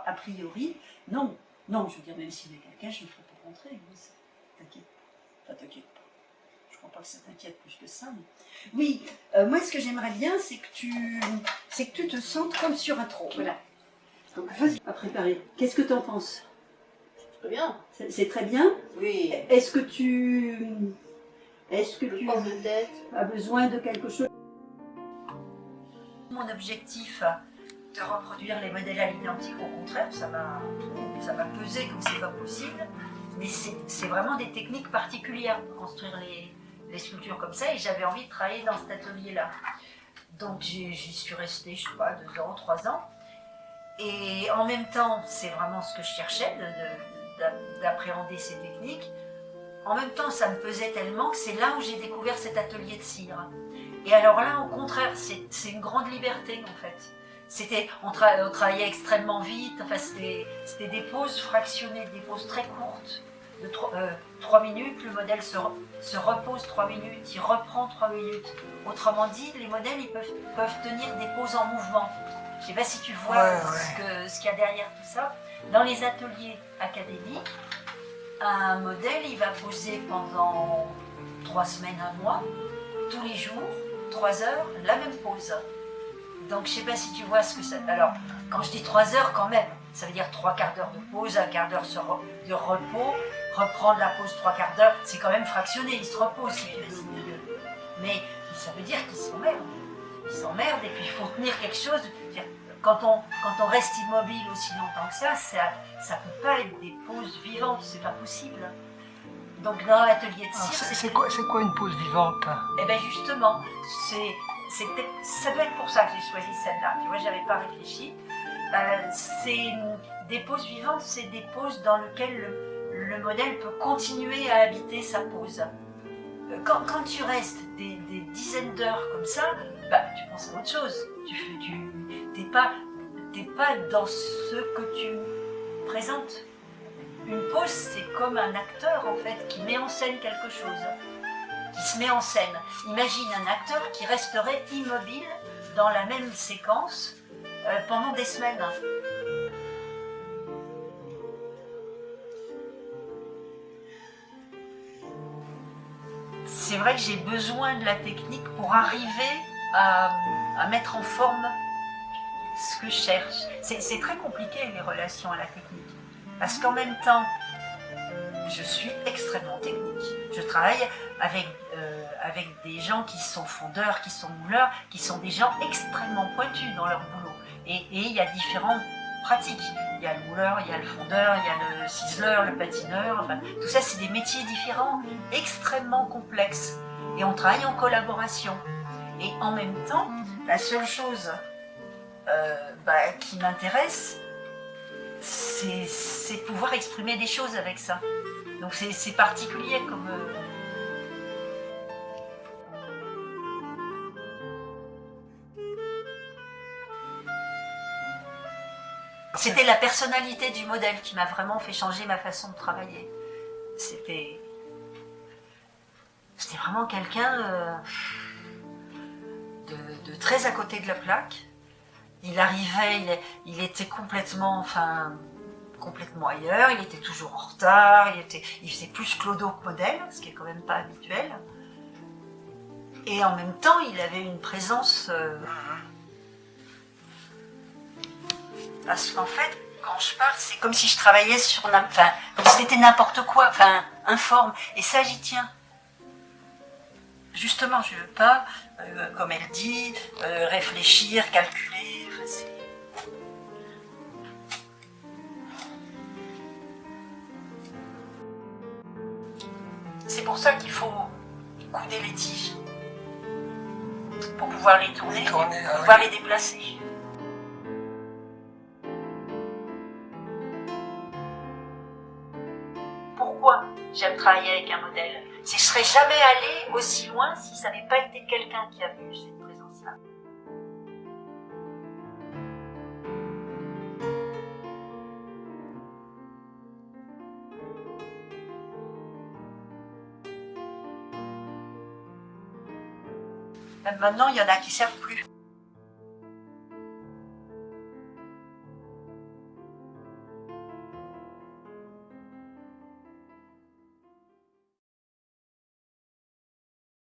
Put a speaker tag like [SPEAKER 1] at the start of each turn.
[SPEAKER 1] a priori, non. Non, je veux dire, même s'il y a quelqu'un, je ne le ferai pas rentrer. Oui, t'inquiète. Enfin, t'inquiète pas. Je ne crois pas que ça t'inquiète plus que ça. Mais... Oui, moi, ce que j'aimerais bien, c'est que tu te sentes comme sur un trône. Voilà. Donc, vas-y, à préparer. Qu'est-ce que tu en penses?
[SPEAKER 2] Très bien.
[SPEAKER 1] C'est très bien.
[SPEAKER 2] Oui.
[SPEAKER 1] Est-ce que tu
[SPEAKER 2] De tête.
[SPEAKER 1] as besoin de quelque chose? Mon objectif de reproduire les modèles à l'identique, au contraire, ça m'a pesé comme c'est pas possible. Mais c'est vraiment des techniques particulières pour construire les sculptures comme ça, et j'avais envie de travailler dans cet atelier-là. Donc j'y suis restée, je sais pas, 2 ans, 3 ans. Et en même temps, c'est vraiment ce que je cherchais, d'appréhender ces techniques. En même temps, ça me pesait tellement que c'est là où j'ai découvert cet atelier de cire. Et alors là, au contraire, c'est une grande liberté en fait. On travaillait extrêmement vite, enfin, c'était des pauses fractionnées, des pauses très courtes, de 3 minutes, le modèle se repose 3 minutes, il reprend 3 minutes. Autrement dit, les modèles ils peuvent tenir des pauses en mouvement. Je ne sais pas si tu vois ce qu'il y a derrière tout ça. Dans les ateliers académiques, un modèle il va poser pendant 3 semaines, 1 mois, tous les jours, 3 heures, la même pause. Donc je ne sais pas si tu vois ce que ça... Alors, quand je dis 3 heures quand même, ça veut dire 3/4 d'heure de pause, 1/4 d'heure de repos, reprendre la pause 3/4 d'heure, c'est quand même fractionné, il se repose si tu veux. Mais ça veut dire qu'il s'emmerde. Il s'emmerde et puis il faut tenir quelque chose. Quand on reste immobile aussi longtemps que ça ne peut pas être des pauses vivantes, c'est pas possible. Donc dans l'atelier de cire...
[SPEAKER 3] C'est quoi une pause vivante?
[SPEAKER 1] Eh bien justement, ça doit être pour ça que j'ai choisi celle-là. Tu vois, j'avais pas réfléchi. C'est des pauses vivantes, c'est des pauses dans lesquelles le modèle peut continuer à habiter sa pose. Quand tu restes des dizaines d'heures comme ça, bah, tu penses à autre chose. T'es pas dans ce que tu présentes. Une pose, c'est comme un acteur en fait qui met en scène quelque chose, qui se met en scène. Imagine un acteur qui resterait immobile dans la même séquence pendant des semaines. C'est vrai que j'ai besoin de la technique pour arriver à mettre en forme ce que je cherche. C'est très compliqué les relations à la technique. Parce qu'en même temps, je suis extrêmement technique. Je travaille avec des gens qui sont fondeurs, qui sont mouleurs, qui sont des gens extrêmement pointus dans leur boulot. Et il y a différentes pratiques. Il y a le mouleur, il y a le fondeur, il y a le ciseleur, le patineur. Enfin, tout ça, c'est des métiers différents, extrêmement complexes. Et on travaille en collaboration. Et en même temps, la seule chose qui m'intéresse, c'est pouvoir exprimer des choses avec ça. Donc c'est particulier comme... C'était la personnalité du modèle qui m'a vraiment fait changer ma façon de travailler. C'était vraiment quelqu'un de très à côté de la plaque. Il arrivait, il était complètement ailleurs, il était toujours en retard, il faisait plus clodo que modèle, ce qui est quand même pas habituel. Et en même temps, il avait une présence... Parce qu'en fait, quand je parle, c'est comme si je travaillais sur... comme si c'était n'importe quoi, informe. Et ça, j'y tiens. Justement, je ne veux pas, comme elle dit, réfléchir, calculer. C'est pour ça qu'il faut couder les tiges pour pouvoir les tourner, pour pouvoir les déplacer. Pourquoi j'aime travailler avec un modèle? Je ne serais jamais allée aussi loin si ça n'avait pas été quelqu'un qui avait eu cette présence-là. Même maintenant, il y en a qui ne servent plus.